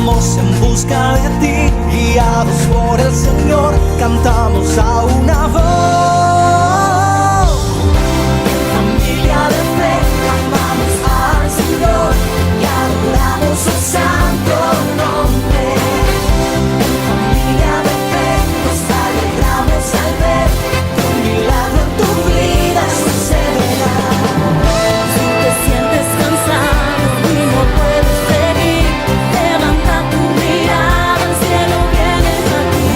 vamos en busca de ti, guiados por el Señor, cantamos a una voz. Familia de fe, amamos al Señor y adoramos su santo nombre. Familia de fe, nos alegramos al ver que un milagro en tu vida sucederá. Si te sientes cansado y no puedes seguir, levanta tu mirada, el cielo viene a ti.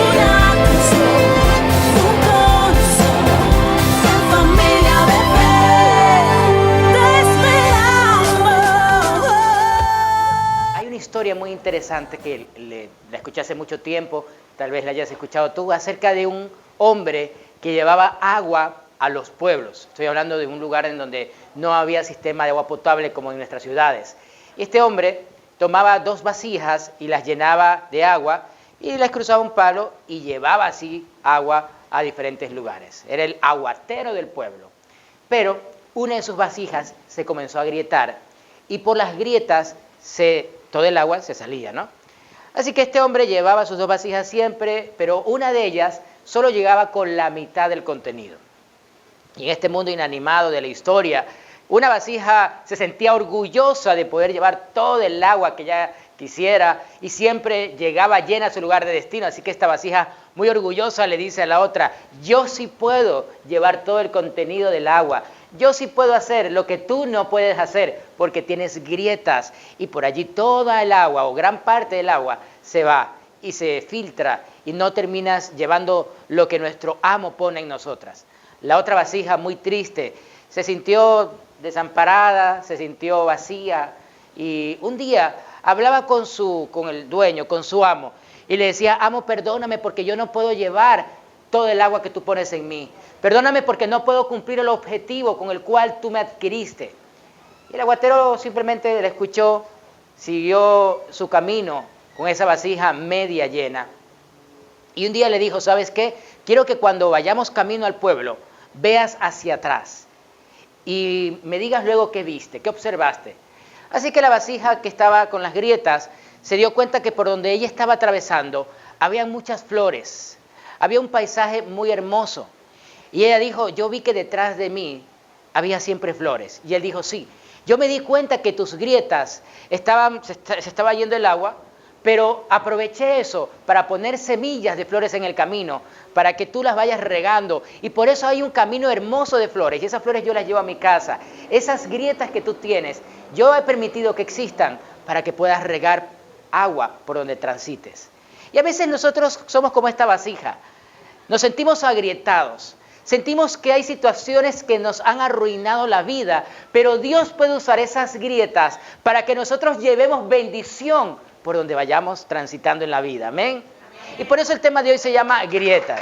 Una canción, un corazón, en familia de fe, te esperamos. Hay una historia muy interesante que la escuché hace mucho tiempo, tal vez la hayas escuchado tú, acerca de un hombre que llevaba agua a los pueblos. Estoy hablando de un lugar en donde no había sistema de agua potable como en nuestras ciudades. Y este hombre tomaba 2 vasijas y las llenaba de agua y les cruzaba un palo y llevaba así agua a diferentes lugares. Era el aguatero del pueblo. Pero una de sus vasijas se comenzó a agrietar y por las grietas todo el agua se salía, ¿no? Así que este hombre llevaba sus 2 vasijas siempre, pero una de ellas solo llegaba con la mitad del contenido. Y en este mundo inanimado de la historia, una vasija se sentía orgullosa de poder llevar todo el agua que ella quisiera y siempre llegaba llena a su lugar de destino. Así que esta vasija, muy orgullosa, le dice a la otra: yo sí puedo llevar todo el contenido del agua. Yo sí puedo hacer lo que tú no puedes hacer porque tienes grietas y por allí toda el agua o gran parte del agua se va y se filtra y no terminas llevando lo que nuestro amo pone en nosotras. La otra vasija, muy triste, se sintió desamparada, se sintió vacía y un día hablaba con el dueño, con su amo, y le decía: amo, perdóname porque yo no puedo llevar todo el agua que tú pones en mí. Perdóname porque no puedo cumplir el objetivo con el cual tú me adquiriste. Y el aguatero simplemente le escuchó, siguió su camino con esa vasija media llena. Y un día le dijo: ¿sabes qué? Quiero que cuando vayamos camino al pueblo, veas hacia atrás y me digas luego qué viste, qué observaste. Así que la vasija que estaba con las grietas se dio cuenta que por donde ella estaba atravesando había muchas flores, había un paisaje muy hermoso. Y ella dijo: yo vi que detrás de mí había siempre flores. Y él dijo: sí, yo me di cuenta que tus grietas se estaba yendo el agua, pero aproveché eso para poner semillas de flores en el camino, para que tú las vayas regando. Y por eso hay un camino hermoso de flores, y esas flores yo las llevo a mi casa. Esas grietas que tú tienes, yo he permitido que existan para que puedas regar agua por donde transites. Y a veces nosotros somos como esta vasija, nos sentimos agrietados. Sentimos que hay situaciones que nos han arruinado la vida, pero Dios puede usar esas grietas para que nosotros llevemos bendición por donde vayamos transitando en la vida. Amén. Y por eso el tema de hoy se llama grietas.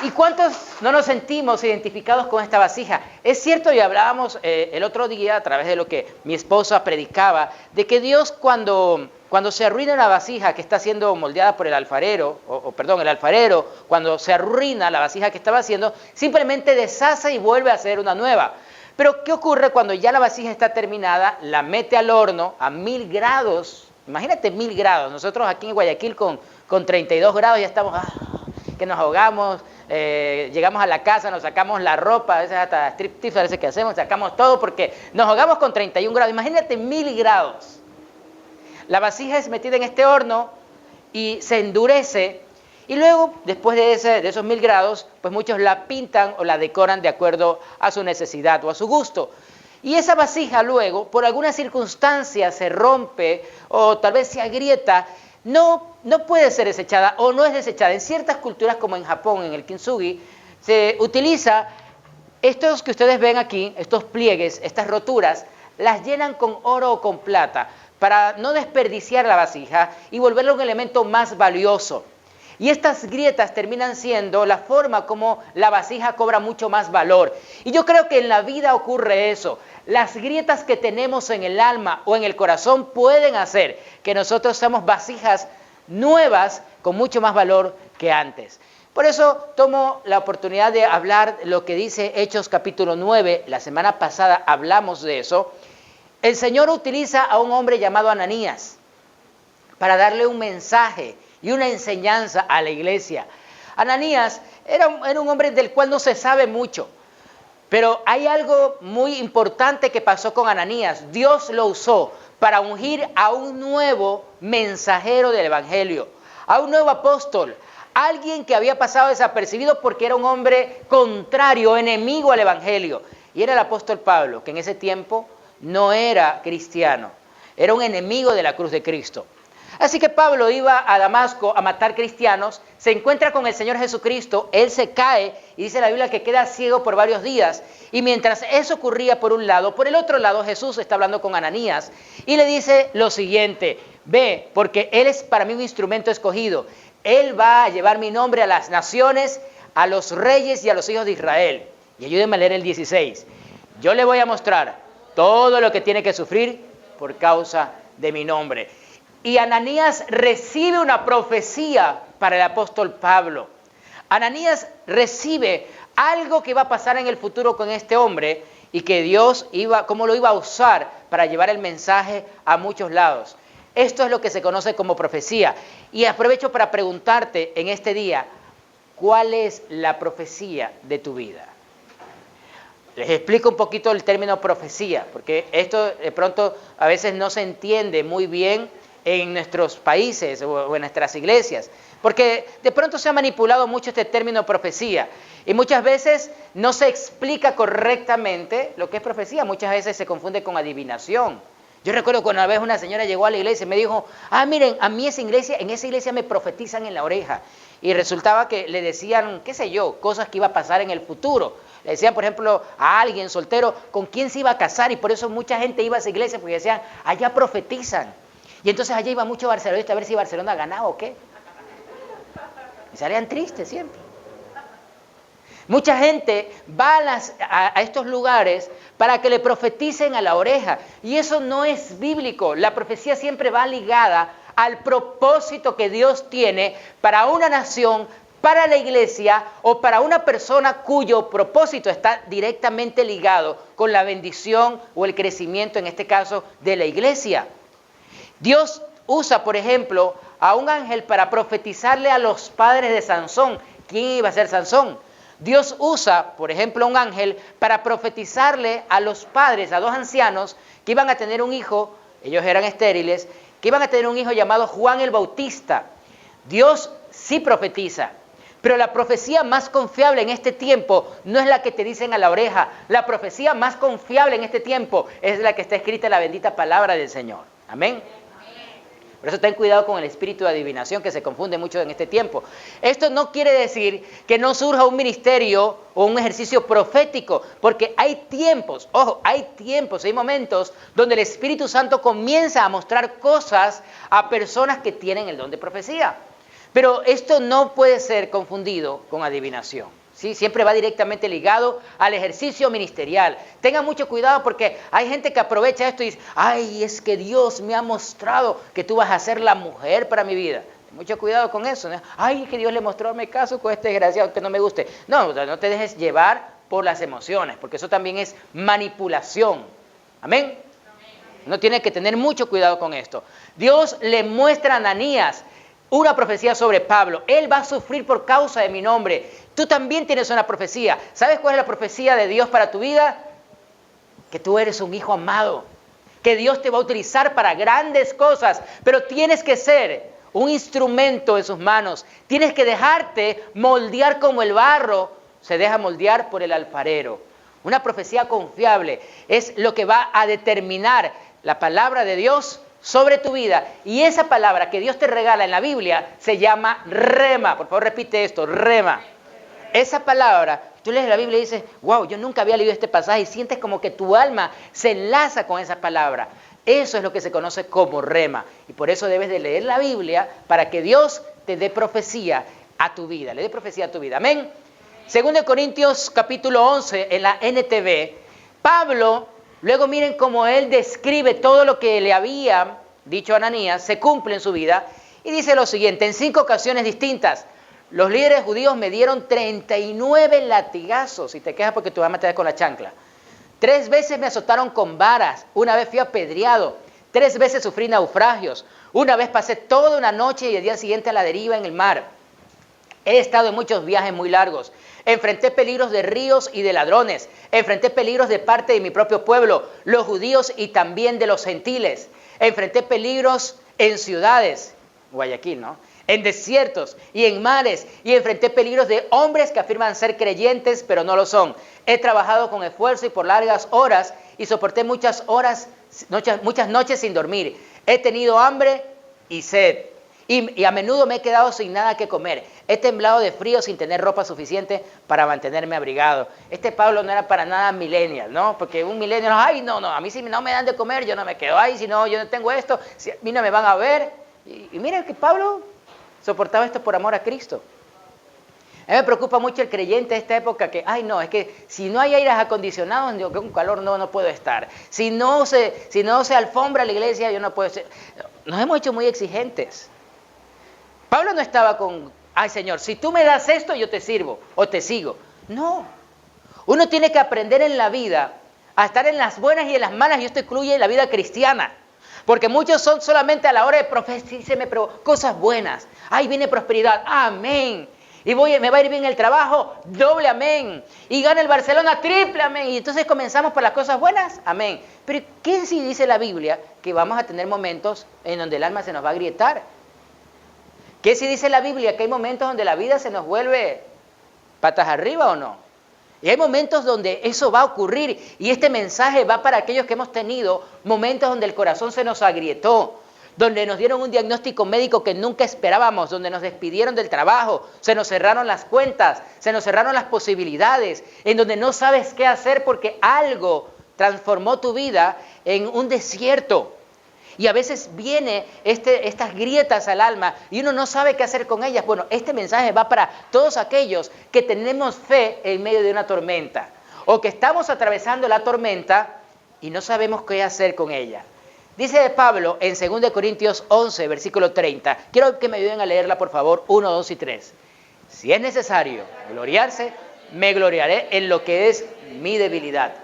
¿Y cuántos no nos sentimos identificados con esta vasija? Es cierto, y hablábamos el otro día a través de lo que mi esposa predicaba, de que Dios cuando se arruina la vasija que está siendo moldeada por el alfarero, el alfarero, cuando se arruina la vasija que estaba haciendo, simplemente deshace y vuelve a hacer una nueva. Pero ¿qué ocurre cuando ya la vasija está terminada? La mete al horno a 1000 grados. Imagínate 1000 grados. Nosotros aquí en Guayaquil con 32 grados ya estamos, que nos ahogamos. Llegamos a la casa, nos sacamos la ropa, a veces hasta striptease, a veces que hacemos, sacamos todo porque nos ahogamos con 31 grados. Imagínate 1000 grados. La vasija es metida en este horno y se endurece y luego, después de esos 1000 grados, pues muchos la pintan o la decoran de acuerdo a su necesidad o a su gusto. Y esa vasija luego, por alguna circunstancia, se rompe o tal vez se agrieta, no puede ser desechada o no es desechada. En ciertas culturas, como en Japón, en el kintsugi, se utiliza estos que ustedes ven aquí, estos pliegues, estas roturas, las llenan con oro o con plata para no desperdiciar la vasija y volverla un elemento más valioso. Y estas grietas terminan siendo la forma como la vasija cobra mucho más valor. Y yo creo que en la vida ocurre eso. Las grietas que tenemos en el alma o en el corazón pueden hacer que nosotros seamos vasijas nuevas con mucho más valor que antes. Por eso tomo la oportunidad de hablar lo que dice Hechos capítulo 9. La semana pasada hablamos de eso. El Señor utiliza a un hombre llamado Ananías para darle un mensaje y una enseñanza a la iglesia. Ananías era un hombre del cual no se sabe mucho, pero hay algo muy importante que pasó con Ananías. Dios lo usó para ungir a un nuevo mensajero del evangelio, a un nuevo apóstol, alguien que había pasado desapercibido porque era un hombre contrario, enemigo al evangelio. Y era el apóstol Pablo, que en ese tiempo no era cristiano, era un enemigo de la cruz de Cristo. Así que Pablo iba a Damasco a matar cristianos, se encuentra con el Señor Jesucristo, él se cae y dice la Biblia que queda ciego por varios días. Y mientras eso ocurría por un lado, por el otro lado Jesús está hablando con Ananías y le dice lo siguiente: ve, porque él es para mí un instrumento escogido. Él va a llevar mi nombre a las naciones, a los reyes y a los hijos de Israel. Y ayúdenme a leer el 16. Yo le voy a mostrar todo lo que tiene que sufrir por causa de mi nombre. Y Ananías recibe una profecía para el apóstol Pablo. Ananías recibe algo que va a pasar en el futuro con este hombre y que Dios cómo lo iba a usar para llevar el mensaje a muchos lados. Esto es lo que se conoce como profecía. Y aprovecho para preguntarte en este día, ¿cuál es la profecía de tu vida? Les explico un poquito el término profecía, porque esto de pronto a veces no se entiende muy bien en nuestros países o en nuestras iglesias, porque de pronto se ha manipulado mucho este término profecía y muchas veces no se explica correctamente lo que es profecía. Muchas veces se confunde con adivinación. Yo recuerdo cuando una vez una señora llegó a la iglesia y me dijo: miren, a mí en esa iglesia me profetizan en la oreja. Y resultaba que le decían, qué sé yo, cosas que iba a pasar en el futuro. Le decían, por ejemplo, a alguien soltero con quién se iba a casar, y por eso mucha gente iba a esa iglesia, porque decían, allá profetizan. Y entonces allá iba mucho barcelonista a ver si Barcelona ganaba o qué. Y salían tristes siempre. Mucha gente va a estos lugares para que le profeticen a la oreja. Y eso no es bíblico. La profecía siempre va ligada al propósito que Dios tiene para una nación, para la iglesia o para una persona cuyo propósito está directamente ligado con la bendición o el crecimiento, en este caso, de la iglesia. Dios usa, por ejemplo, a un ángel para profetizarle a los padres de Sansón. ¿Quién iba a ser Sansón? Dios usa, por ejemplo, a un ángel para profetizarle a los padres, a dos ancianos que iban a tener un hijo, ellos eran estériles, que iban a tener un hijo llamado Juan el Bautista. Dios sí profetiza, pero la profecía más confiable en este tiempo no es la que te dicen a la oreja. La profecía más confiable en este tiempo es la que está escrita en la bendita palabra del Señor. Amén. Por eso ten cuidado con el espíritu de adivinación, que se confunde mucho en este tiempo. Esto no quiere decir que no surja un ministerio o un ejercicio profético, porque hay tiempos, ojo, hay momentos donde el Espíritu Santo comienza a mostrar cosas a personas que tienen el don de profecía. Pero esto no puede ser confundido con adivinación. ¿Sí? Siempre va directamente ligado al ejercicio ministerial. Tengan mucho cuidado, porque hay gente que aprovecha esto y dice: ay, es que Dios me ha mostrado que tú vas a ser la mujer para mi vida. Mucho cuidado con eso, ¿no? Ay, que Dios le mostró, me caso con este desgraciado que no me guste. No te dejes llevar por las emociones, porque eso también es manipulación. Amén. Uno tiene que tener mucho cuidado con esto. Dios le muestra a Ananías una profecía sobre Pablo. Él va a sufrir por causa de mi nombre. Tú también tienes una profecía. ¿Sabes cuál es la profecía de Dios para tu vida? Que tú eres un hijo amado, que Dios te va a utilizar para grandes cosas, pero tienes que ser un instrumento en sus manos. Tienes que dejarte moldear como el barro se deja moldear por el alfarero. Una profecía confiable es lo que va a determinar la palabra de Dios sobre tu vida. Y esa palabra que Dios te regala en la Biblia se llama rema. Por favor, repite esto: rema. Esa palabra, tú lees la Biblia y dices: wow, yo nunca había leído este pasaje, y sientes como que tu alma se enlaza con esa palabra. Eso es lo que se conoce como rema. Y por eso debes de leer la Biblia, para que Dios te dé profecía a tu vida. Le dé profecía a tu vida. Amén. 2 Corintios capítulo 11 en la NTV. Pablo, luego miren cómo él describe todo lo que le había dicho a Ananías, se cumple en su vida. Y dice lo siguiente, en 5 ocasiones distintas: Los líderes judíos me dieron 39 latigazos y te quejas porque tu mamá te da con la chancla. 3 veces me azotaron con varas, una vez fui apedreado, 3 veces sufrí naufragios, una vez pasé toda una noche y el día siguiente a la deriva en el mar. He estado en muchos viajes muy largos, enfrenté peligros de ríos y de ladrones, enfrenté peligros de parte de mi propio pueblo, los judíos y también de los gentiles, enfrenté peligros en ciudades, Guayaquil, ¿no?, en desiertos y en mares, y enfrenté peligros de hombres que afirman ser creyentes, pero no lo son. He trabajado con esfuerzo y por largas horas, y soporté muchas noches sin dormir. He tenido hambre y sed, y a menudo me he quedado sin nada que comer. He temblado de frío sin tener ropa suficiente para mantenerme abrigado. Este Pablo no era para nada millennial, ¿no? Porque un millennial, ay, no, a mí si no me dan de comer, yo no me quedo. Ay, si no, yo no tengo esto, si a mí no me van a ver. Y miren que Pablo soportaba esto por amor a Cristo. A mí me preocupa mucho el creyente de esta época que, ay no, es que si no hay aires acondicionados, yo con calor no puedo estar. Si no se alfombra la iglesia, yo no puedo ser. Nos hemos hecho muy exigentes. Pablo no estaba con, ay Señor, si tú me das esto, yo te sirvo o te sigo. No. Uno tiene que aprender en la vida a estar en las buenas y en las malas, y esto incluye la vida cristiana. Porque muchos son solamente a la hora de profecíseme, pero cosas buenas. Ahí viene prosperidad, amén. Y me va a ir bien el trabajo, doble amén. Y gana el Barcelona, triple amén. Y entonces comenzamos por las cosas buenas, amén. Pero ¿qué si dice la Biblia que vamos a tener momentos en donde el alma se nos va a agrietar? ¿Qué si dice la Biblia que hay momentos donde la vida se nos vuelve patas arriba o no? Y hay momentos donde eso va a ocurrir, y este mensaje va para aquellos que hemos tenido momentos donde el corazón se nos agrietó, donde nos dieron un diagnóstico médico que nunca esperábamos, donde nos despidieron del trabajo, se nos cerraron las cuentas, se nos cerraron las posibilidades, en donde no sabes qué hacer porque algo transformó tu vida en un desierto. Y a veces viene estas grietas al alma y uno no sabe qué hacer con ellas. Bueno, este mensaje va para todos aquellos que tenemos fe en medio de una tormenta, o que estamos atravesando la tormenta y no sabemos qué hacer con ella. Dice Pablo en 2 Corintios 11, versículo 30. Quiero que me ayuden a leerla, por favor, 1, 2 y 3. Si es necesario gloriarse, me gloriaré en lo que es mi debilidad.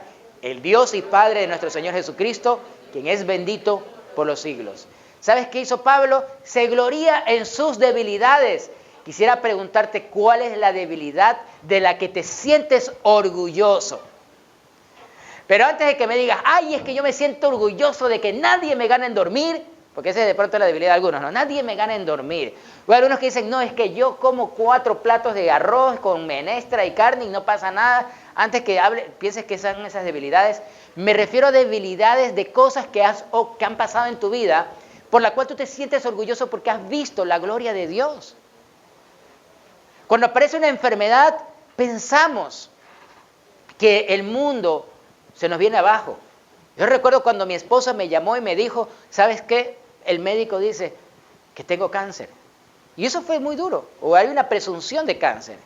El Dios y Padre de nuestro Señor Jesucristo, quien es bendito por los siglos. ¿Sabes qué hizo Pablo? Se gloría en sus debilidades. Quisiera preguntarte, ¿cuál es la debilidad de la que te sientes orgulloso? Pero antes de que me digas, ay, es que yo me siento orgulloso de que nadie me gane en dormir, porque esa es de pronto la debilidad de algunos, ¿no? Nadie me gana en dormir. O hay algunos que dicen, no, es que yo como 4 platos de arroz con menestra y carne y no pasa nada. Antes que pienses que son esas debilidades, me refiero a debilidades de cosas que han pasado en tu vida, por la cual tú te sientes orgulloso porque has visto la gloria de Dios. Cuando aparece una enfermedad, pensamos que el mundo se nos viene abajo. Yo recuerdo cuando mi esposa me llamó y me dijo, ¿sabes qué? El médico dice que tengo cáncer. Y eso fue muy duro, o hay una presunción de cáncer.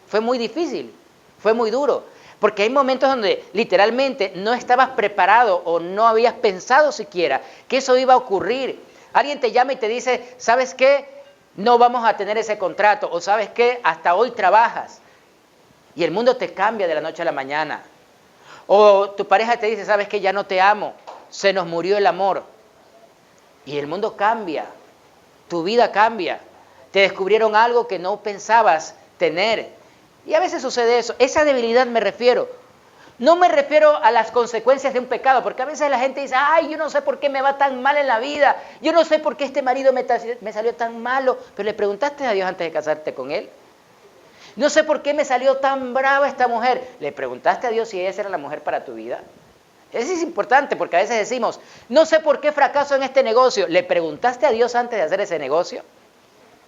Fue muy difícil, fue muy duro, porque hay momentos donde literalmente no estabas preparado o no habías pensado siquiera que eso iba a ocurrir. Alguien te llama y te dice, ¿sabes qué? No vamos a tener ese contrato, o ¿sabes qué? Hasta hoy trabajas. Y el mundo te cambia de la noche a la mañana. O tu pareja te dice, ¿sabes qué? Ya no te amo, se nos murió el amor. Y el mundo cambia, tu vida cambia. Te descubrieron algo que no pensabas tener. Y a veces sucede eso. Esa debilidad me refiero. No me refiero a las consecuencias de un pecado, porque a veces la gente dice, ay, yo no sé por qué me va tan mal en la vida. Yo no sé por qué este marido me salió tan malo. Pero le preguntaste a Dios antes de casarte con él. No sé por qué me salió tan brava esta mujer. ¿Le preguntaste a Dios si esa era la mujer para tu vida? Eso es importante porque a veces decimos, no sé por qué fracaso en este negocio. ¿Le preguntaste a Dios antes de hacer ese negocio?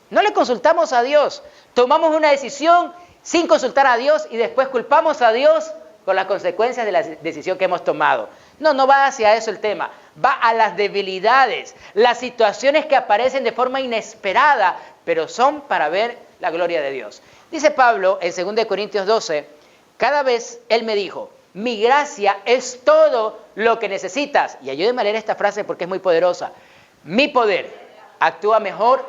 No le consultamos a Dios. Tomamos una decisión sin consultar a Dios y después culpamos a Dios con las consecuencias de la decisión que hemos tomado. No va hacia eso el tema. Va a las debilidades, las situaciones que aparecen de forma inesperada, pero son para ver la gloria de Dios. Dice Pablo en 2 Corintios 12, cada vez él me dijo, mi gracia es todo lo que necesitas. Y ayúdenme a leer esta frase porque es muy poderosa. Mi poder actúa mejor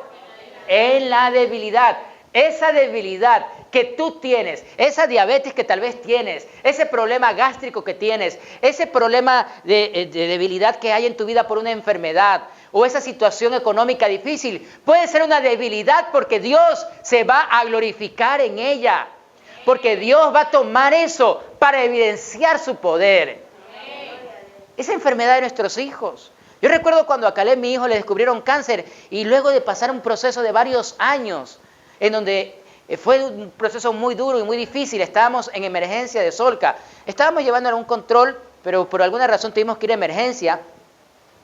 en la debilidad. esa debilidad que tú tienes, esa diabetes que tal vez tienes, ese problema gástrico que tienes, ese problema de debilidad que hay en tu vida por una enfermedad o esa situación económica difícil, puede ser una debilidad porque Dios se va a glorificar en ella. Porque Dios va a tomar eso para evidenciar su poder. Esa enfermedad de nuestros hijos. Yo recuerdo cuando a Caleb, mi hijo, le descubrieron cáncer y luego de pasar un proceso de varios años, en donde fue un proceso muy duro y muy difícil, estábamos en emergencia de Solca, estábamos llevándole un control, pero por alguna razón tuvimos que ir a emergencia.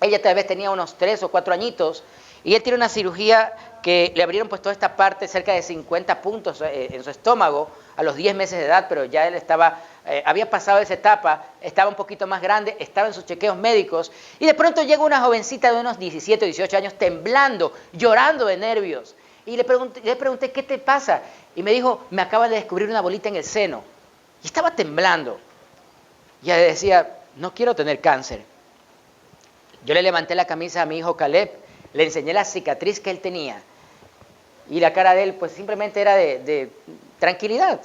Ella tal vez tenía unos 3 o 4 añitos y él tiene una cirugía que le abrieron pues toda esta parte, cerca de 50 puntos en su estómago a los 10 meses de edad, pero ya él estaba, había pasado esa etapa, estaba un poquito más grande, estaba en sus chequeos médicos y de pronto llega una jovencita de unos 17 o 18 años temblando, llorando de nervios. Y le pregunté, ¿qué te pasa? Y me dijo, me acaba de descubrir una bolita en el seno. Y estaba temblando. Y ella decía, no quiero tener cáncer. Yo le levanté la camisa a mi hijo Caleb, le enseñé la cicatriz que él tenía. Y la cara de él, pues simplemente era de tranquilidad.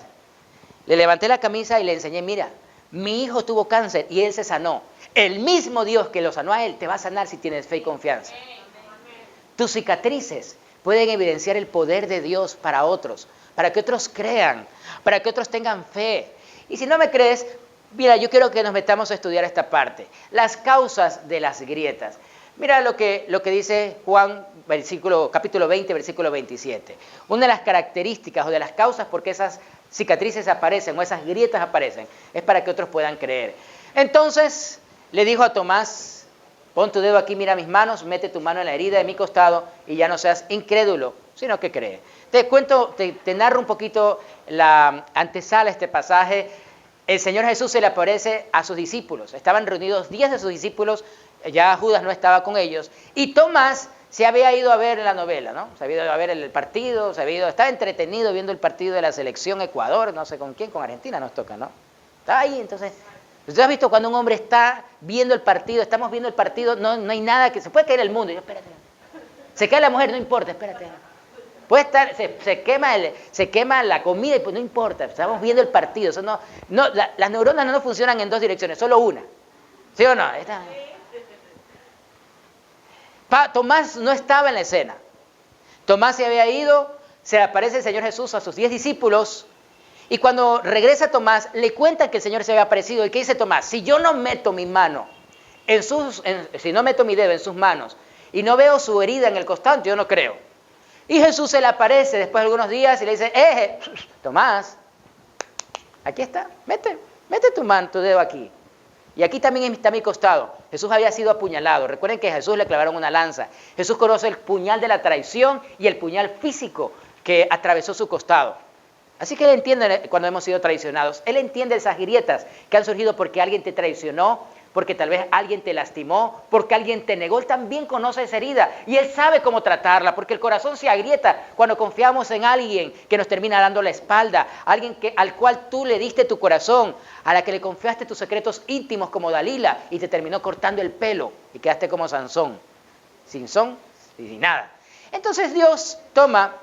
Le levanté la camisa y le enseñé, mira, mi hijo tuvo cáncer y él se sanó. El mismo Dios que lo sanó a él te va a sanar si tienes fe y confianza. Tus cicatrices pueden evidenciar el poder de Dios para otros, para que otros crean, para que otros tengan fe. Y si no me crees, mira, yo quiero que nos metamos a estudiar esta parte. Las causas de las grietas. Mira lo que dice Juan, capítulo 20, versículo 27. Una de las características o de las causas por qué esas cicatrices aparecen o esas grietas aparecen es para que otros puedan creer. Entonces le dijo a Tomás, pon tu dedo aquí, mira mis manos, mete tu mano en la herida de mi costado y ya no seas incrédulo, sino que cree. Te narro un poquito la antesala a este pasaje. El Señor Jesús se le aparece a sus discípulos. Estaban reunidos 10 de sus discípulos, ya Judas no estaba con ellos. Y Tomás se había ido a ver la novela, ¿no? Se había ido a ver el partido, estaba entretenido viendo el partido de la selección Ecuador, no sé con quién, con Argentina nos toca, ¿no? Estaba ahí, entonces... ¿Usted ha visto cuando un hombre está viendo el partido, estamos viendo el partido, no hay nada que... Se puede caer el mundo. Y yo, espérate. Se cae la mujer, no importa, espérate. Puede estar, se quema la comida y pues no importa, estamos viendo el partido. Eso las neuronas no funcionan en 2 direcciones, solo una. ¿Sí o no? Tomás no estaba en la escena. Tomás se había ido, se le aparece el Señor Jesús a sus 10 discípulos y cuando regresa Tomás le cuentan que el Señor se había aparecido. ¿Y qué dice Tomás? Si yo no meto mi mano, si no meto mi dedo en sus manos y no veo su herida en el costado, yo no creo. Y Jesús se le aparece después de algunos días y le dice, Tomás, aquí está, mete tu dedo aquí. Y aquí también está mi costado. Jesús había sido apuñalado. Recuerden que a Jesús le clavaron una lanza. Jesús conoce el puñal de la traición y el puñal físico que atravesó su costado. Así que Él entiende cuando hemos sido traicionados. Él entiende esas grietas que han surgido porque alguien te traicionó, porque tal vez alguien te lastimó, porque alguien te negó. Él también conoce esa herida y Él sabe cómo tratarla, porque el corazón se agrieta cuando confiamos en alguien que nos termina dando la espalda, alguien al cual tú le diste tu corazón, a la que le confiaste tus secretos íntimos como Dalila y te terminó cortando el pelo y quedaste como Sansón, sin son y sin nada. Entonces Dios toma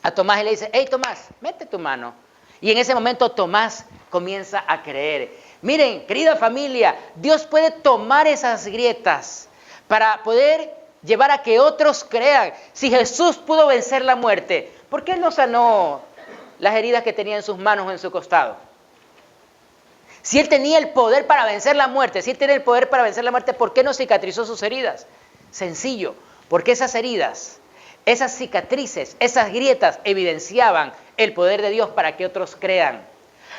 a Tomás y le dice, hey Tomás, mete tu mano. Y en ese momento Tomás comienza a creer. Miren, querida familia, Dios puede tomar esas grietas para poder llevar a que otros crean. Si Jesús pudo vencer la muerte, ¿por qué no sanó las heridas que tenía en sus manos o en su costado? Si Él tenía el poder para vencer la muerte, ¿por qué no cicatrizó sus heridas? Sencillo, porque esas heridas, esas cicatrices, esas grietas evidenciaban el poder de Dios para que otros crean.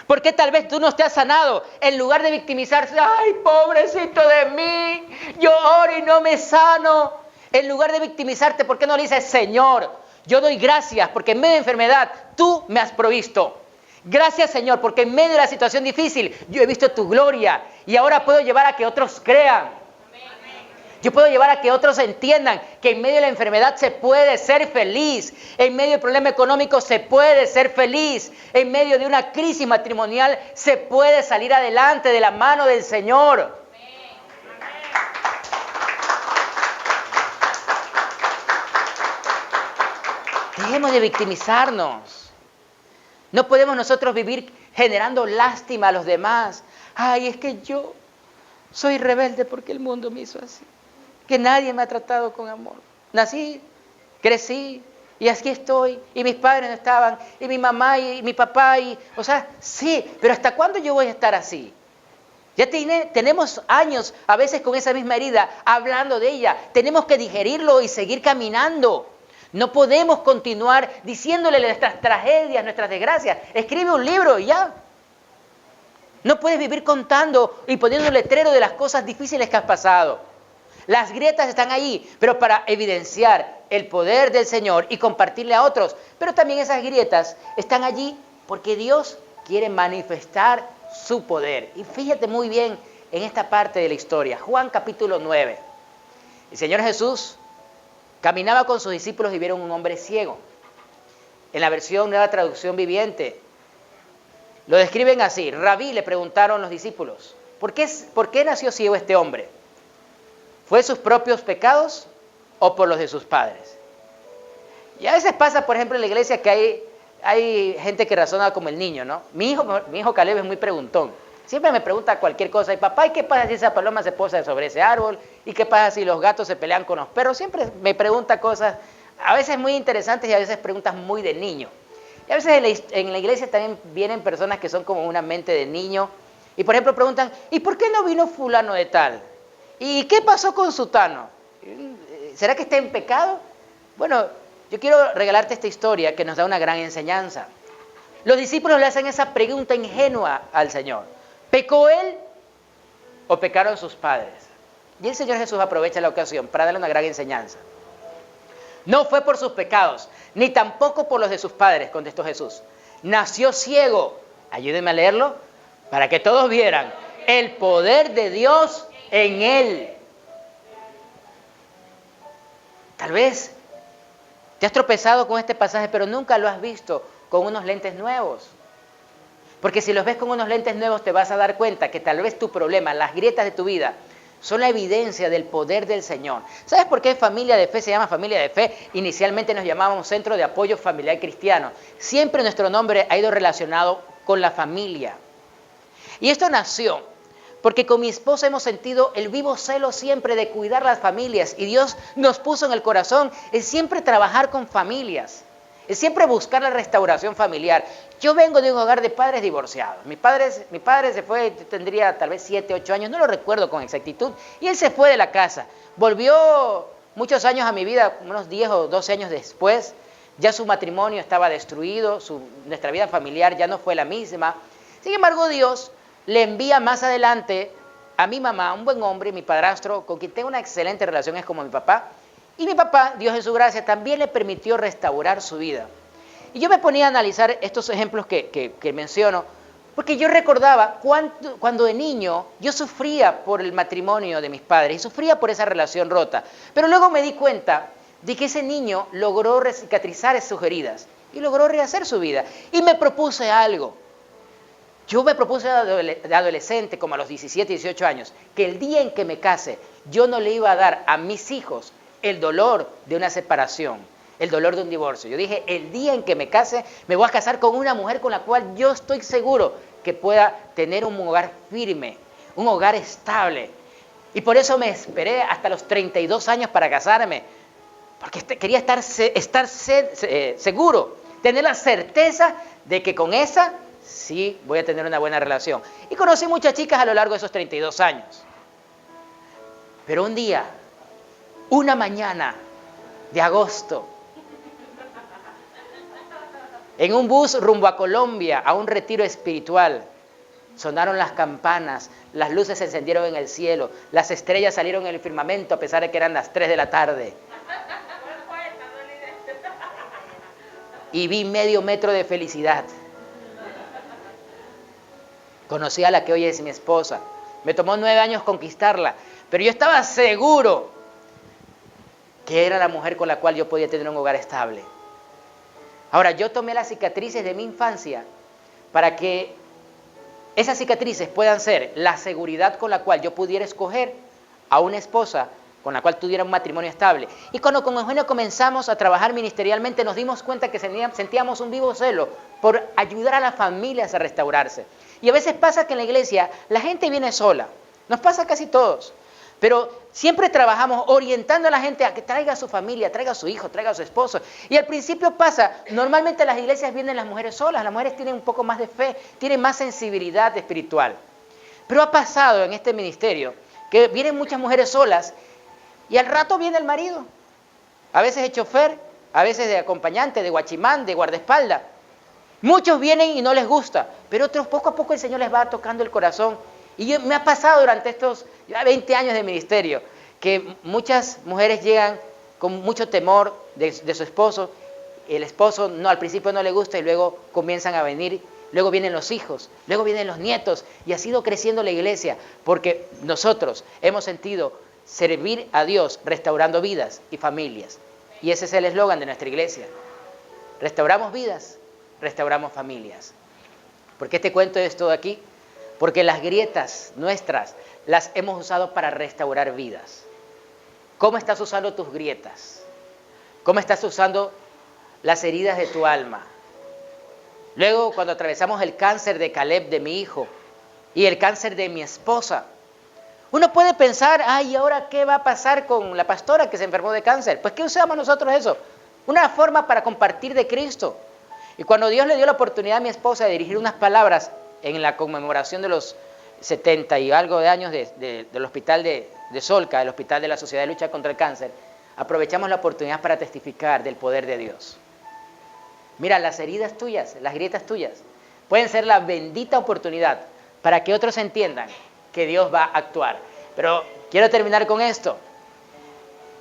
¿Por qué tal vez tú no te has sanado? En lugar de victimizarse, ¡ay, pobrecito de mí! Yo oro y no me sano. En lugar de victimizarte, ¿por qué no le dices, Señor, yo doy gracias porque en medio de enfermedad tú me has provisto? Gracias, Señor, porque en medio de la situación difícil yo he visto tu gloria y ahora puedo llevar a que otros crean. Yo puedo llevar a que otros entiendan que en medio de la enfermedad se puede ser feliz, en medio del problema económico se puede ser feliz, en medio de una crisis matrimonial se puede salir adelante de la mano del Señor. Dejemos de victimizarnos. No podemos nosotros vivir generando lástima a los demás. Ay, es que yo soy rebelde porque el mundo me hizo así. Que nadie me ha tratado con amor. Nací, crecí y aquí estoy. Y mis padres no estaban. Y mi mamá y mi papá. O sea, sí, pero ¿hasta cuándo yo voy a estar así? Ya tenemos años a veces con esa misma herida hablando de ella. Tenemos que digerirlo y seguir caminando. No podemos continuar diciéndole nuestras tragedias, nuestras desgracias. Escribe un libro y ya. No puedes vivir contando y poniendo un letrero de las cosas difíciles que has pasado. Las grietas están ahí, pero para evidenciar el poder del Señor y compartirle a otros. Pero también esas grietas están allí porque Dios quiere manifestar su poder. Y fíjate muy bien en esta parte de la historia. Juan capítulo 9. El Señor Jesús caminaba con sus discípulos y vieron un hombre ciego. En la versión Nueva Traducción Viviente lo describen así. Rabí, le preguntaron los discípulos, ¿por qué nació ciego este hombre? ¿Fue sus propios pecados o por los de sus padres? Y a veces pasa, por ejemplo, en la iglesia que hay gente que razona como el niño, ¿no? Mi hijo Caleb es muy preguntón. Siempre me pregunta cualquier cosa. Y papá, ¿y qué pasa si esa paloma se posa sobre ese árbol? ¿Y qué pasa si los gatos se pelean con los perros? Siempre me pregunta cosas, a veces muy interesantes y a veces preguntas muy de niño. Y a veces en la iglesia también vienen personas que son como una mente de niño. Y por ejemplo preguntan, ¿y por qué no vino fulano de tal? ¿Y qué pasó con sutano? ¿Será que está en pecado? Bueno, yo quiero regalarte esta historia que nos da una gran enseñanza. Los discípulos le hacen esa pregunta ingenua al Señor. ¿Pecó él o pecaron sus padres? Y el Señor Jesús aprovecha la ocasión para darle una gran enseñanza. No fue por sus pecados, ni tampoco por los de sus padres, contestó Jesús. Nació ciego. Ayúdenme a leerlo para que todos vieran el poder de Dios en él. Tal vez te has tropezado con este pasaje, pero nunca lo has visto con unos lentes nuevos. Porque si los ves con unos lentes nuevos te vas a dar cuenta que tal vez tu problema, las grietas de tu vida, son la evidencia del poder del Señor. ¿Sabes por qué Familia de Fe se llama Familia de Fe? Inicialmente nos llamábamos Centro de Apoyo Familiar Cristiano. Siempre nuestro nombre ha ido relacionado con la familia. Y esto nació porque con mi esposa hemos sentido el vivo celo siempre de cuidar las familias. Y Dios nos puso en el corazón el siempre trabajar con familias. Es siempre buscar la restauración familiar. Yo vengo de un hogar de padres divorciados. Mi padre se fue, yo tendría tal vez 7, 8 años, no lo recuerdo con exactitud, y él se fue de la casa. Volvió muchos años a mi vida, unos 10 o 12 años después, ya su matrimonio estaba destruido, nuestra vida familiar ya no fue la misma. Sin embargo, Dios le envía más adelante a mi mamá, un buen hombre, mi padrastro, con quien tengo una excelente relación, es como mi papá. Y mi papá, Dios en su gracia, también le permitió restaurar su vida. Y yo me ponía a analizar estos ejemplos que menciono, porque yo recordaba cuando de niño yo sufría por el matrimonio de mis padres y sufría por esa relación rota. Pero luego me di cuenta de que ese niño logró cicatrizar sus heridas y logró rehacer su vida. Y me propuse algo. Yo me propuse de adolescente, como a los 17, 18 años, que el día en que me case, yo no le iba a dar a mis hijos el dolor de una separación, el dolor de un divorcio. Yo dije, el día en que me case, me voy a casar con una mujer con la cual yo estoy seguro que pueda tener un hogar firme, un hogar estable. Y por eso me esperé hasta los 32 años para casarme, porque quería estar seguro, tener la certeza de que con esa sí voy a tener una buena relación. Y conocí muchas chicas a lo largo de esos 32 años. Pero un día, una mañana de agosto, en un bus rumbo a Colombia, a un retiro espiritual, sonaron las campanas, las luces se encendieron en el cielo, las estrellas salieron en el firmamento a pesar de que eran las 3 de la tarde. Y vi medio metro de felicidad. Conocí a la que hoy es mi esposa. Me tomó 9 años conquistarla, pero yo estaba seguro que era la mujer con la cual yo podía tener un hogar estable. Ahora, yo tomé las cicatrices de mi infancia para que esas cicatrices puedan ser la seguridad con la cual yo pudiera escoger a una esposa con la cual tuviera un matrimonio estable. Y cuando con Eugenio comenzamos a trabajar ministerialmente, nos dimos cuenta que sentíamos un vivo celo por ayudar a las familias a restaurarse. Y a veces pasa que en la iglesia la gente viene sola, nos pasa a casi todos, pero siempre trabajamos orientando a la gente a que traiga a su familia, traiga a su hijo, traiga a su esposo. Y al principio pasa, normalmente a las iglesias vienen las mujeres solas, las mujeres tienen un poco más de fe, tienen más sensibilidad espiritual. Pero ha pasado en este ministerio que vienen muchas mujeres solas y al rato viene el marido, a veces de chofer, a veces de acompañante, de guachimán, de guardaespaldas. Muchos vienen y no les gusta, pero otros poco a poco el Señor les va tocando el corazón. Y me ha pasado durante estos ya 20 años de ministerio que muchas mujeres llegan con mucho temor de su esposo. El esposo al principio no le gusta y luego comienzan a venir. Luego vienen los hijos, luego vienen los nietos y ha sido creciendo la iglesia porque nosotros hemos sentido servir a Dios restaurando vidas y familias. Y ese es el eslogan de nuestra iglesia. Restauramos vidas, restauramos familias. ¿Por qué te cuento esto de aquí? Porque las grietas nuestras las hemos usado para restaurar vidas. ¿Cómo estás usando tus grietas? ¿Cómo estás usando las heridas de tu alma? Luego, cuando atravesamos el cáncer de Caleb, de mi hijo, y el cáncer de mi esposa, uno puede pensar, ¿y ahora qué va a pasar con la pastora que se enfermó de cáncer? Pues, ¿qué usamos nosotros eso? Una forma para compartir de Cristo. Y cuando Dios le dio la oportunidad a mi esposa de dirigir unas palabras en la conmemoración de los 70 y algo de años del hospital de Solca, del Hospital de la Sociedad de Lucha contra el Cáncer, aprovechamos la oportunidad para testificar del poder de Dios. Mira, las heridas tuyas, las grietas tuyas, pueden ser la bendita oportunidad para que otros entiendan que Dios va a actuar. Pero quiero terminar con esto.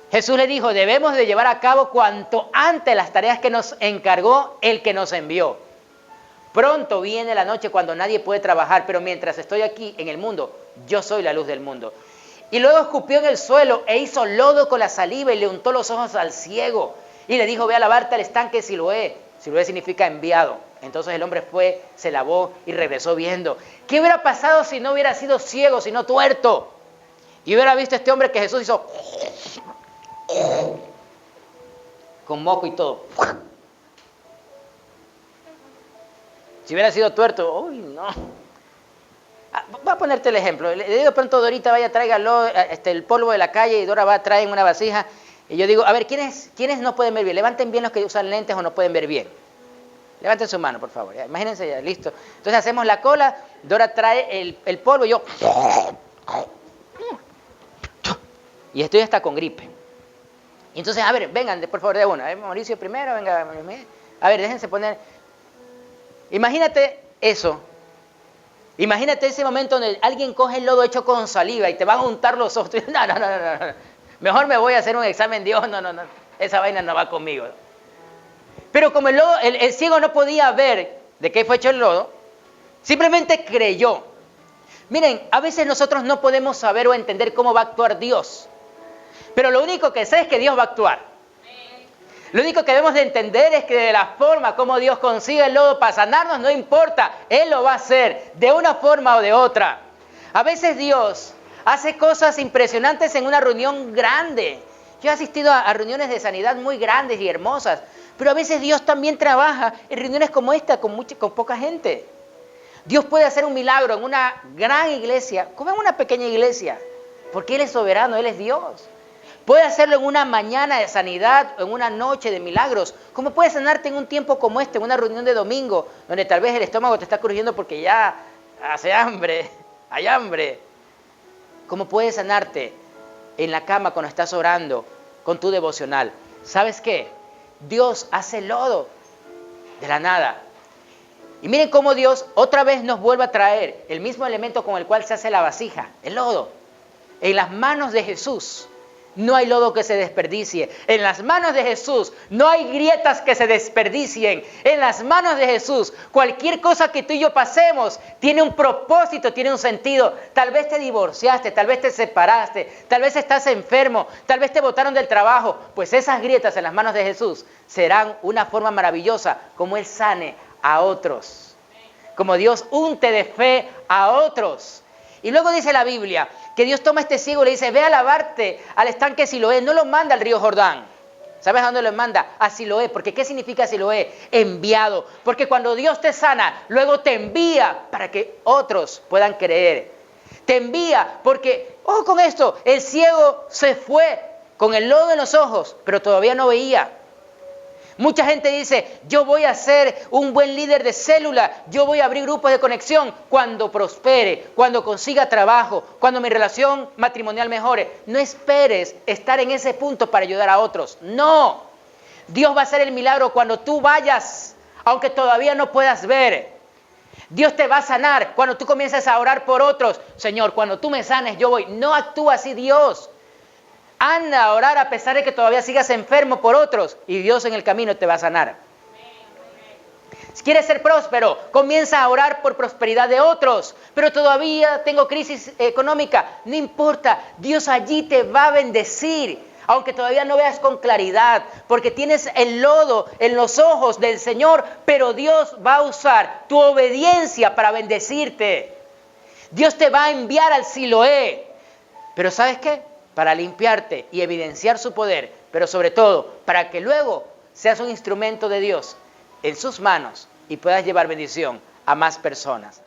Jesús le dijo, debemos de llevar a cabo cuanto antes las tareas que nos encargó el que nos envió. Pronto viene la noche cuando nadie puede trabajar, pero mientras estoy aquí en el mundo, yo soy la luz del mundo. Y luego escupió en el suelo e hizo lodo con la saliva y le untó los ojos al ciego. Y le dijo, ve a lavarte al estanque Siloé. Siloé significa enviado. Entonces el hombre fue, se lavó y regresó viendo. ¿Qué hubiera pasado si no hubiera sido ciego, sino tuerto? Y hubiera visto a este hombre que Jesús hizo con moco y todo. Si hubiera sido tuerto, uy, no. Voy a ponerte el ejemplo. Le digo pronto, Dorita, vaya, tráigalo el polvo de la calle, y Dora va a traer una vasija. Y yo digo, a ver, ¿quiénes no pueden ver bien? Levanten bien los que usan lentes o no pueden ver bien. Levanten su mano, por favor. Ya, imagínense ya, listo. Entonces hacemos la cola, Dora trae el polvo y yo... Y estoy hasta con gripe. Y entonces, a ver, vengan, por favor, de una. A ver, Mauricio primero, venga. A ver, déjense poner... Imagínate eso. Imagínate ese momento donde alguien coge el lodo hecho con saliva y te van a untar los ojos. No. Mejor me voy a hacer un examen. Dios, no. Esa vaina no va conmigo. Pero como el ciego no podía ver de qué fue hecho el lodo, simplemente creyó. Miren, a veces nosotros no podemos saber o entender cómo va a actuar Dios. Pero lo único que sé es que Dios va a actuar. Lo único que debemos de entender es que de la forma como Dios consigue el lodo para sanarnos, no importa, Él lo va a hacer de una forma o de otra. A veces Dios hace cosas impresionantes en una reunión grande. Yo he asistido a reuniones de sanidad muy grandes y hermosas, pero a veces Dios también trabaja en reuniones como esta, con poca gente. Dios puede hacer un milagro en una gran iglesia, como en una pequeña iglesia, porque Él es soberano, Él es Dios. Puede hacerlo en una mañana de sanidad o en una noche de milagros. Como puede sanarte en un tiempo como este, en una reunión de domingo, donde tal vez el estómago te está crujiendo porque ya hace hambre, hay hambre. Como puede sanarte en la cama cuando estás orando con tu devocional. ¿Sabes qué? Dios hace lodo de la nada. Y miren cómo Dios otra vez nos vuelve a traer el mismo elemento con el cual se hace la vasija, el lodo. En las manos de Jesús no hay lodo que se desperdicie. En las manos de Jesús no hay grietas que se desperdicien. En las manos de Jesús, cualquier cosa que tú y yo pasemos tiene un propósito, tiene un sentido. Tal vez te divorciaste, tal vez te separaste, tal vez estás enfermo, tal vez te botaron del trabajo. Pues esas grietas en las manos de Jesús serán una forma maravillosa como Él sane a otros. Como Dios unte de fe a otros. Y luego dice la Biblia que Dios toma a este ciego y le dice, ve a lavarte al estanque Siloé. No lo manda al río Jordán. ¿Sabes a dónde lo manda? A Siloé. Porque ¿qué significa Siloé? Enviado. Porque cuando Dios te sana, luego te envía para que otros puedan creer. Te envía porque, ojo con esto, el ciego se fue con el lodo en los ojos, pero todavía no veía. Mucha gente dice, yo voy a ser un buen líder de célula, yo voy a abrir grupos de conexión cuando prospere, cuando consiga trabajo, cuando mi relación matrimonial mejore. No esperes estar en ese punto para ayudar a otros. No, Dios va a hacer el milagro cuando tú vayas, aunque todavía no puedas ver. Dios te va a sanar cuando tú comiences a orar por otros. Señor, cuando tú me sanes, yo voy. No actúa así Dios. Anda a orar a pesar de que todavía sigas enfermo por otros y Dios en el camino te va a sanar. Si quieres ser próspero, comienza a orar por prosperidad de otros. Pero todavía tengo crisis económica. No importa, Dios allí te va a bendecir. Aunque todavía no veas con claridad, porque tienes el lodo en los ojos del Señor, pero Dios va a usar tu obediencia para bendecirte. Dios te va a enviar al Siloé. Pero ¿sabes qué? Para limpiarte y evidenciar su poder, pero sobre todo para que luego seas un instrumento de Dios en sus manos y puedas llevar bendición a más personas.